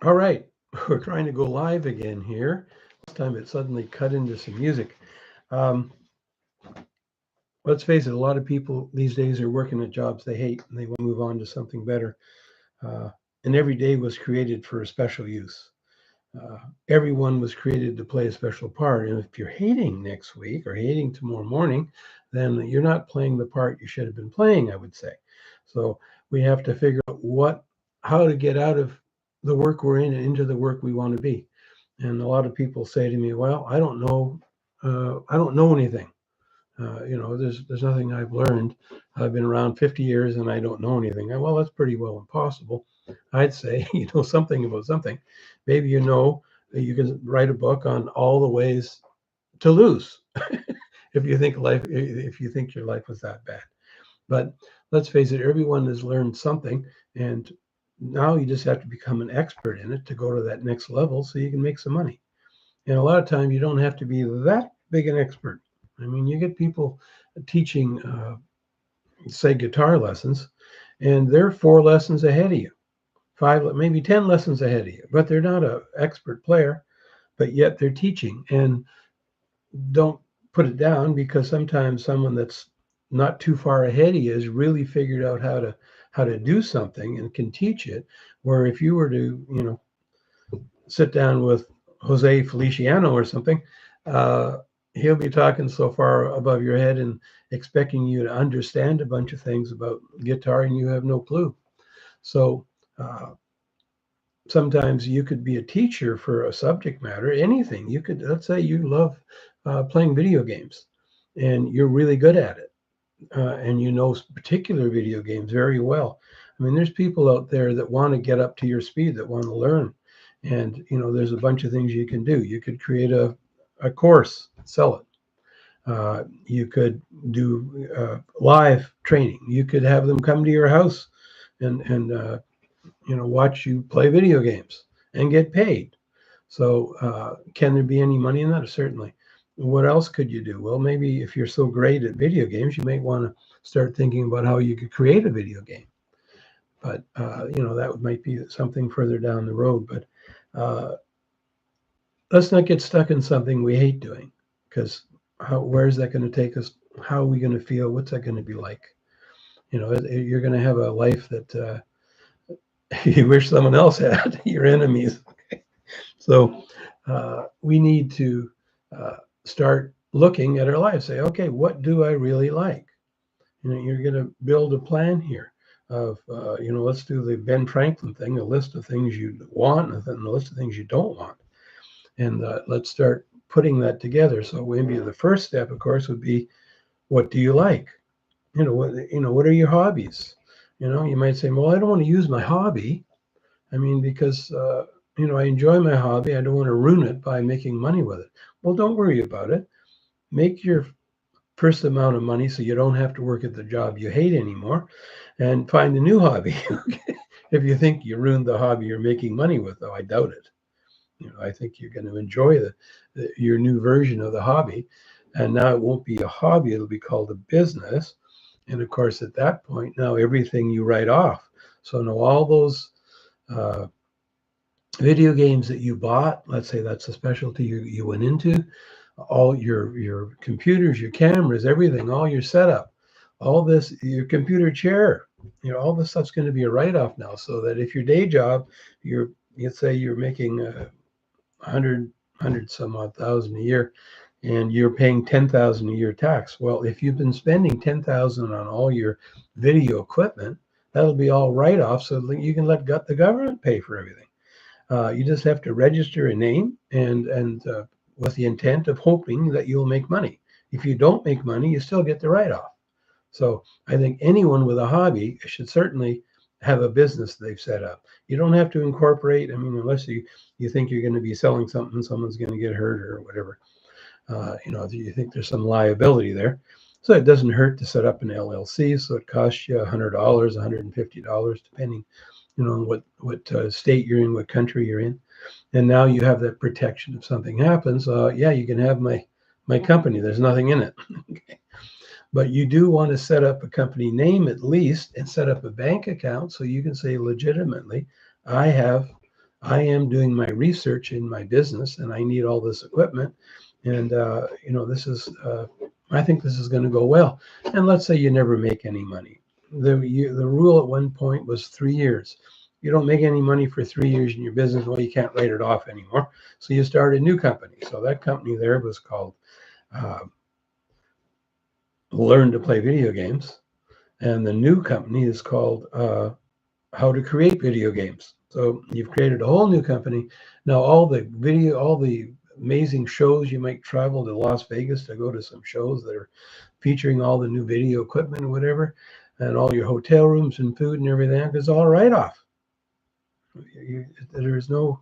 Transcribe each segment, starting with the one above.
All right, we're trying to go live again here. Last time it suddenly cut into some music. Um, let's face it, a lot of people these days are working at jobs they hate and they want to move on to something better. Uh, and every day was created for a special use. Uh, Everyone was created to play a special part. And if you're hating next week or hating tomorrow morning, then you're not playing the part you should have been playing, I would say. So we have to figure out how to get out of the work we're in and into the work we want to be. And a lot of people say to me, "Well, I don't know. I don't know anything. There's nothing I've learned. I've been around 50 years and I don't know anything." Well, that's pretty well impossible. I'd say you know something about something. Maybe you know that you can write a book on all the ways to lose if you think your life was that bad. But let's face it, everyone has learned something, and now you just have to become an expert in it to go to that next level so you can make some money. And a lot of times you don't have to be that big an expert. I mean, you get people teaching, say, guitar lessons, and they're 4 lessons ahead of you, five, maybe 10 lessons ahead of you, but they're not an expert player, but yet they're teaching. And don't put it down because sometimes someone that's not too far ahead of you has really figured out how to do something and can teach it. Where if you were to, sit down with Jose Feliciano or something, uh, he'll be talking so far above your head and expecting you to understand a bunch of things about guitar and you have no clue. So uh, sometimes you could be a teacher for a subject matter, anything. You could, let's say you love playing video games and you're really good at it. And you know particular video games very well. I mean, there's people out there that want to get up to your speed, that want to learn. And, there's a bunch of things you can do. You could create a course, sell it. You could do live training. You could have them come to your house and watch you play video games and get paid. So, can there be any money in that? Certainly. What else could you do? Well, maybe if you're so great at video games, you might want to start thinking about how you could create a video game. But that might be something further down the road. But uh, let's not get stuck in something we hate doing, because where's that going to take us? How are we going to feel? What's that going to be like? You're going to have a life that you wish someone else had. Your enemies. So we need to start looking at our lives. Say, okay, what do I really like? You're going to build a plan here of, let's do the Ben Franklin thing, a list of things you want and a list of things you don't want. And let's start putting that together. So maybe the first step, of course, would be, what do you like? What are your hobbies? You might say, well, I don't want to use my hobby. I mean, because I enjoy my hobby. I don't want to ruin it by making money with it. Well, don't worry about it. Make your first amount of money so you don't have to work at the job you hate anymore, and find a new hobby. If you think you ruined the hobby you're making money with, though, I doubt it. I think you're going to enjoy your new version of the hobby, and now it won't be a hobby; it'll be called a business. And of course, at that point, now everything you write off. So now all those uh, video games that you bought, let's say that's a specialty you went into, all your computers, your cameras, everything, all your setup, all this, your computer chair, all this stuff's going to be a write-off now. So that if your day job, let's say you're making 100 some odd thousand a year, and you're paying 10,000 a year tax. Well, if you've been spending 10,000 on all your video equipment, that'll be all write-off, so that you can let the government pay for everything. You just have to register a name and with the intent of hoping that you'll make money. If you don't make money, you still get the write-off. So I think anyone with a hobby should certainly have a business they've set up. You don't have to incorporate. I mean, unless you think you're going to be selling something, someone's going to get hurt or whatever. You think there's some liability there. So it doesn't hurt to set up an LLC. So it costs you $100, $150, depending what state you're in, what country you're in, and now you have that protection. If something happens, yeah, you can have my company. There's nothing in it. Okay. But you do want to set up a company name at least, and set up a bank account so you can say legitimately, I have I am doing my research in my business, and I need all this equipment, and this is I think this is going to go well. And let's say you never make any money. The rule at one point was 3 years. You don't make any money for 3 years in your business, well, you can't write it off anymore. So you start a new company. So that company there was called uh, Learn to Play Video Games, and the new company is called How to Create Video Games. So you've created a whole new company. Now all the amazing shows, you might travel to Las Vegas to go to some shows that are featuring all the new video equipment and whatever, and all your hotel rooms and food and everything, it's all write-off. There's no,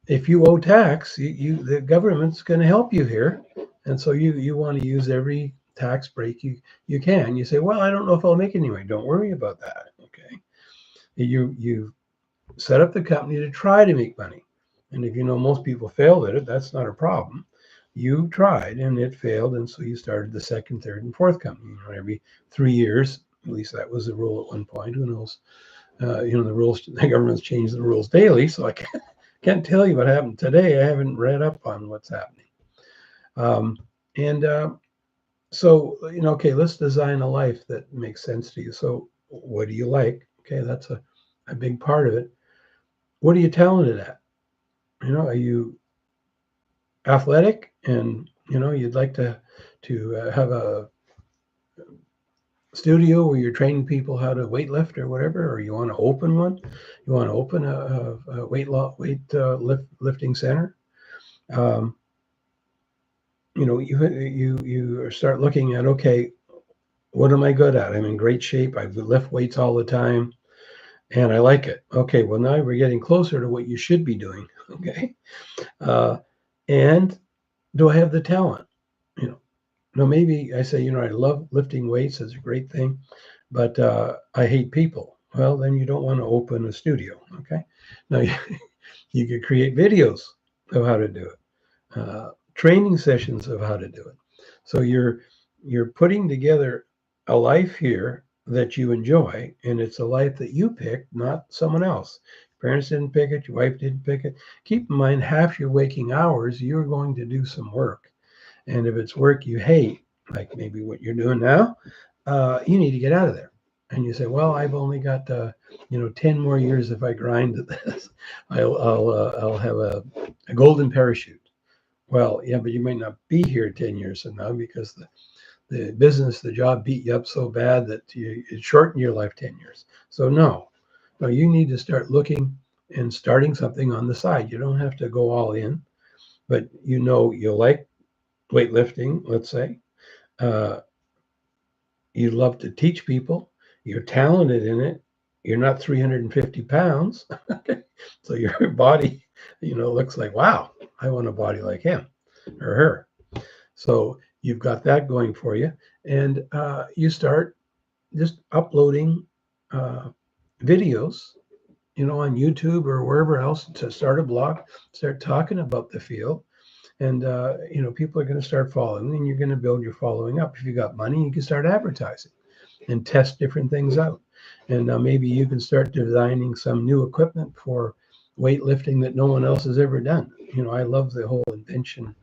if you owe tax, the government's going to help you here, and so you want to use every tax break you can. You say, well, I don't know if I'll make it anyway. Don't worry about that. Okay, you set up the company to try to make money, and if you know most people failed at it, that's not a problem. You tried and it failed, and so you started the second, third, and fourth company. Every 3 years, at least that was the rule at one point. Who knows? The rules, the government's changed the rules daily, so I can't tell you what happened today. I haven't read up on what's happening. So, okay, let's design a life that makes sense to you. So what do you like? Okay, that's a big part of it. What are you talented at? Are you athletic and, you'd like to have a studio where you're training people how to weight lift or whatever, or you want to open one? You want to open a lifting center? You start looking at, okay, what am I good at? I'm in great shape. I lift weights all the time, and I like it. Okay, well, now we're getting closer to what you should be doing. Okay, and do I have the talent? Now maybe I say, I love lifting weights. It's a great thing, but I hate people. Well, then you don't want to open a studio. Okay, now you could create videos of how to do it. Training sessions of how to do it. So you're putting together a life here that you enjoy, and it's a life that you picked, not someone else. Parents didn't pick it, your wife didn't pick it. Keep in mind, half your waking hours, you're going to do some work. And if it's work you hate, like maybe what you're doing now, you need to get out of there. And you say, well, I've only got 10 more years. If I grind at this, I'll have a golden parachute. Well, yeah, but you might not be here 10 years from now because the business, the job beat you up so bad that it shortened your life 10 years. So no, you need to start looking and starting something on the side. You don't have to go all in, but you like weightlifting, let's say. You love to teach people. You're talented in it. You're not 350 pounds. So your body, looks like, wow, I want a body like him or her. So you've got that going for you. And you start just uploading videos, on YouTube or wherever else, to start a blog, start talking about the field. And, people are going to start following, and you're going to build your following up. If you got money, you can start advertising and test different things out. And maybe you can start designing some new equipment for weightlifting that no one else has ever done. I love the whole invention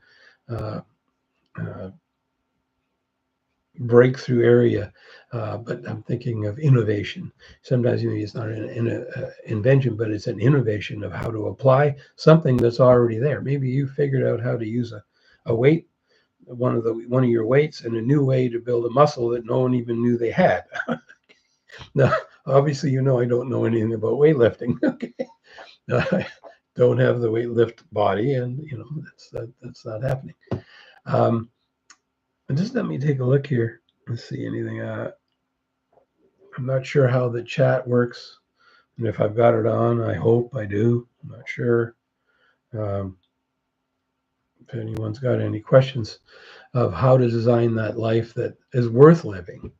breakthrough area, but I'm thinking of innovation. Sometimes it's not an invention, but it's an innovation of how to apply something that's already there. Maybe you figured out how to use a weight, one of your weights, in a new way to build a muscle that no one even knew they had. Now, obviously, I don't know anything about weightlifting. Okay, I don't have the weightlift body, and that's not happening. And just let me take a look here and see anything. I'm not sure how the chat works, and if I've got it on, I hope I do. I'm not sure. If anyone's got any questions of how to design that life that is worth living,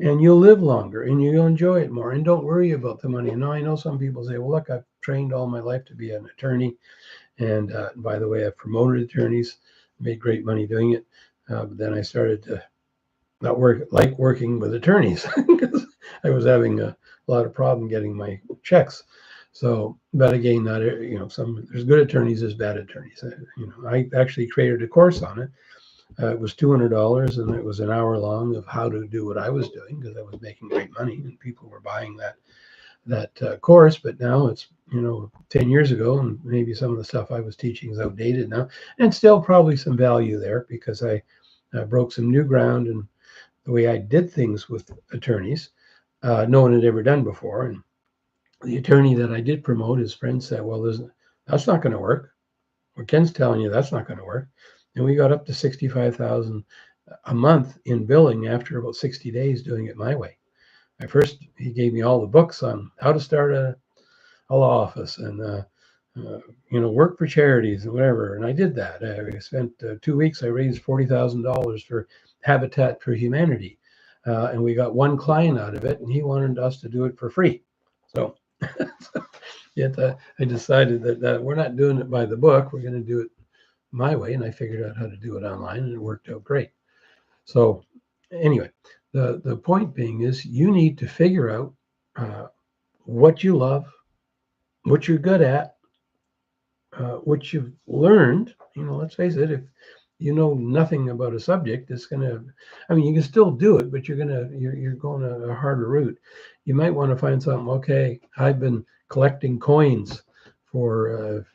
and you'll live longer and you'll enjoy it more, and don't worry about the money. Now, I know some people say, well, look, I've trained all my life to be an attorney, and by the way, I've promoted attorneys, made great money doing it. But then I started to not working with attorneys because I was having a lot of problem getting my checks. So, but again, not there's good attorneys, there's bad attorneys. I actually created a course on it. It was $200, and it was an hour long of how to do what I was doing, because I was making great money and people were buying that course. But now it's 10 years ago, and maybe some of the stuff I was teaching is outdated now, and still probably some value there, because I broke some new ground in the way I did things with attorneys. No one had ever done before. And the attorney that I did promote, his friend said, well, that's not going to work. What Ken's telling you, that's not going to work. And we got up to 65,000 a month in billing after about 60 days doing it my way. At first, he gave me all the books on how to start a law office and work for charities and whatever. And I did that. I spent 2 weeks. I raised $40,000 for Habitat for Humanity, and we got one client out of it, and he wanted us to do it for free. So, yet I decided that we're not doing it by the book. We're going to do it my way, and I figured out how to do it online, and it worked out great. So, anyway, the point being is you need to figure out what you love, what you're good at, what you've learned. Let's face it, if you know nothing about a subject, it's gonna. I mean, you can still do it, but you're going a harder route. You might want to find something. Okay, I've been collecting coins for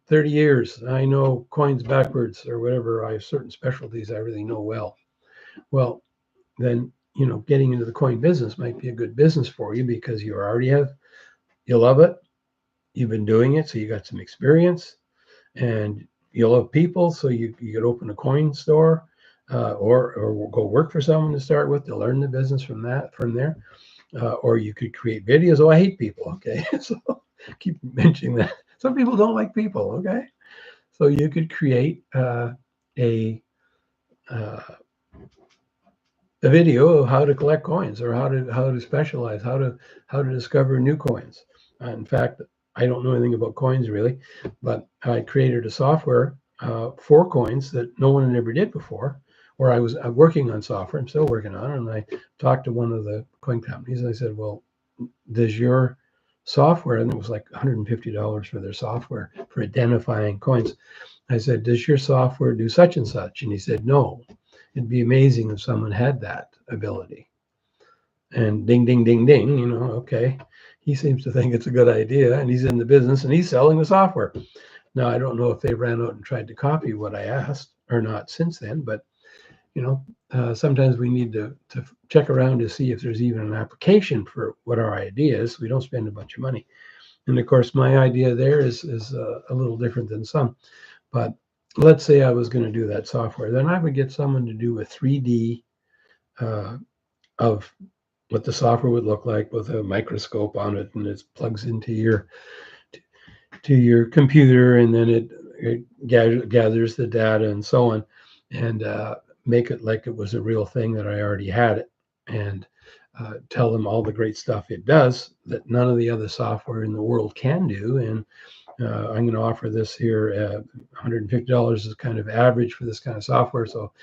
30 years. I know coins backwards or whatever. I have certain specialties I really know well. Well, then getting into the coin business might be a good business for you, because you love it. You've been doing it, so you got some experience, and you love people, so you could open a coin store, or go work for someone to start with to learn the business from there, or you could create videos. Oh, I hate people. Okay, so keep mentioning that. Some people don't like people. Okay, so you could create a video of how to collect coins, or how to specialize, how to discover new coins. In fact, I don't know anything about coins really, but I created a software for coins that no one ever did before. Or I was working on software, I'm still working on it, and I talked to one of the coin companies, and I said, well, does your software, and it was like $150 for their software for identifying coins. I said, does your software do such and such? And he said, no. It'd be amazing if someone had that ability. And ding, ding, ding, ding, okay. He seems to think it's a good idea, and he's in the business, and he's selling the software. Now, I don't know if they ran out and tried to copy what I asked or not since then, but sometimes we need to check around to see if there's even an application for what our idea is. We don't spend a bunch of money. And of course, my idea there is a little different than some. But let's say I was going to do that software, then I would get someone to do a 3D of what the software would look like with a microscope on it, and it plugs into your computer, and then it gathers the data and so on, and make it like it was a real thing that I already had it, and tell them all the great stuff it does that none of the other software in the world can do. And I'm going to offer this here. $150 is kind of average for this kind of software. So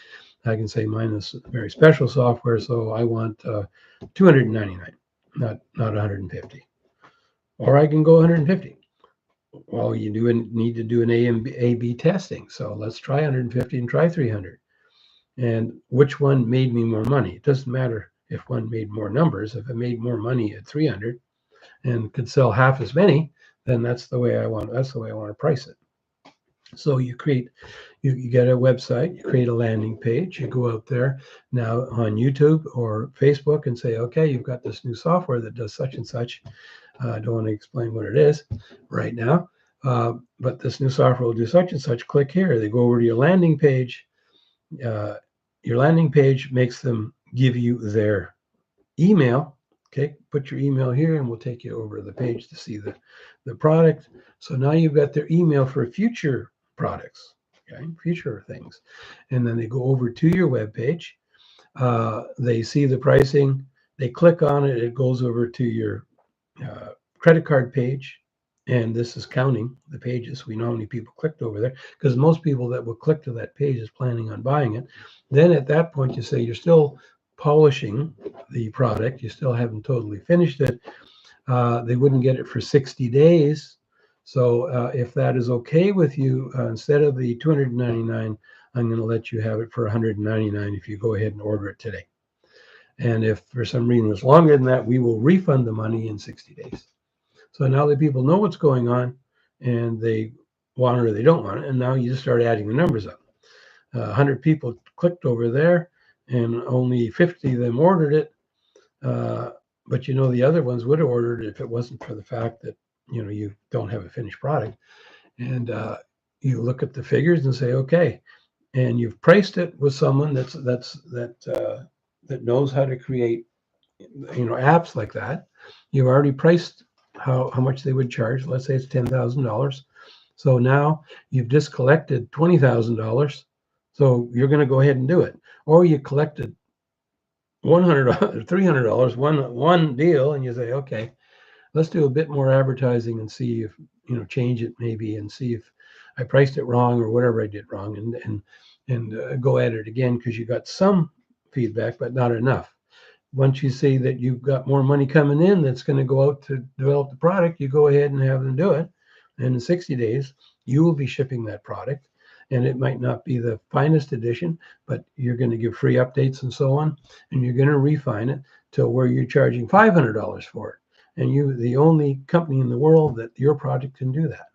I can say mine is very special software. So I want $299, not $150. Or I can go $150. Well, you need to do an A/B testing. So let's try $150 and try $300. And which one made me more money? It doesn't matter if one made more numbers. If it made more money at $300 and could sell half as many, then that's the way I want to price it. So you get a website, you create a landing page, you go out there now on YouTube or Facebook and say, okay, you've got this new software that does such and such. I don't want to explain what it is right now, but this new software will do such and such. Click here. They go over to your landing page. Your landing page makes them give you their email. Okay, put your email here and we'll take you over to the page to see the product. So now you've got their email for future products, okay, future things. And then they go over to your web page. They see the pricing. They click on it. It goes over to your credit card page. And this is counting the pages. We know how many people clicked over there, because most people that will click to that page is planning on buying it. Then at that point, you say you're still polishing the product. You still haven't totally finished it. They wouldn't get it for 60 days. So if that is okay with you, instead of the $299, I'm going to let you have it for $199 if you go ahead and order it today. And if for some reason it's longer than that, we will refund the money in 60 days. So now that people know what's going on and they want it or they don't want it, and now you just start adding the numbers up. 100 people clicked over there and only 50 of them ordered it. But you know, the other ones would have ordered it if it wasn't for the fact that, you know, you don't have a finished product. And you look at the figures and say, okay, and you've priced it with someone that knows how to create, you know, apps like that. You've already priced how much they would charge. Let's say it's $10,000. So now you've just collected $20,000. So you're going to go ahead and do it. Or you collected $100, $300, one deal, and you say, okay, let's do a bit more advertising and see if, you know, change it maybe and see if I priced it wrong or whatever I did wrong, and go at it again because you got some feedback, but not enough. Once you see that you've got more money coming in that's going to go out to develop the product, you go ahead and have them do it. And in 60 days, you will be shipping that product. And it might not be the finest edition, but you're going to give free updates and so on. And you're going to refine it to where you're charging $500 for it. And you're the only company in the world that your product can do that.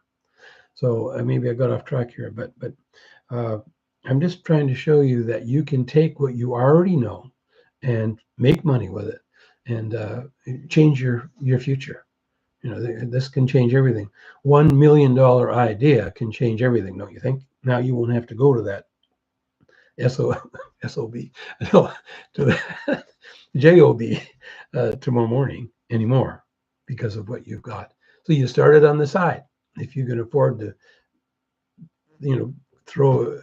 So maybe I got off track here, but I'm just trying to show you that you can take what you already know and make money with it and change your future. You know, this can change everything. $1 million idea can change everything, don't you think? Now you won't have to go to that SOB, no, to the JOB tomorrow morning anymore because of what you've got. So you started on the side. If you can afford to, you know, throw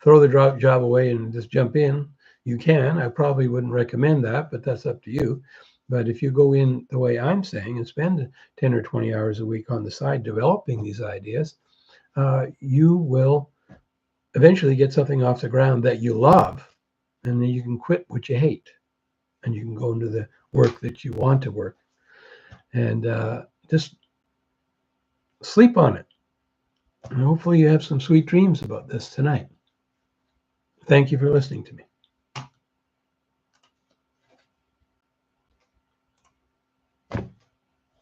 the job away and just jump in, you can. I probably wouldn't recommend that, but that's up to you. But if you go in the way I'm saying and spend 10 or 20 hours a week on the side developing these ideas, you will eventually get something off the ground that you love, and then you can quit what you hate, and you can go into the work that you want to work, and just sleep on it. And hopefully you have some sweet dreams about this tonight. Thank you for listening to me.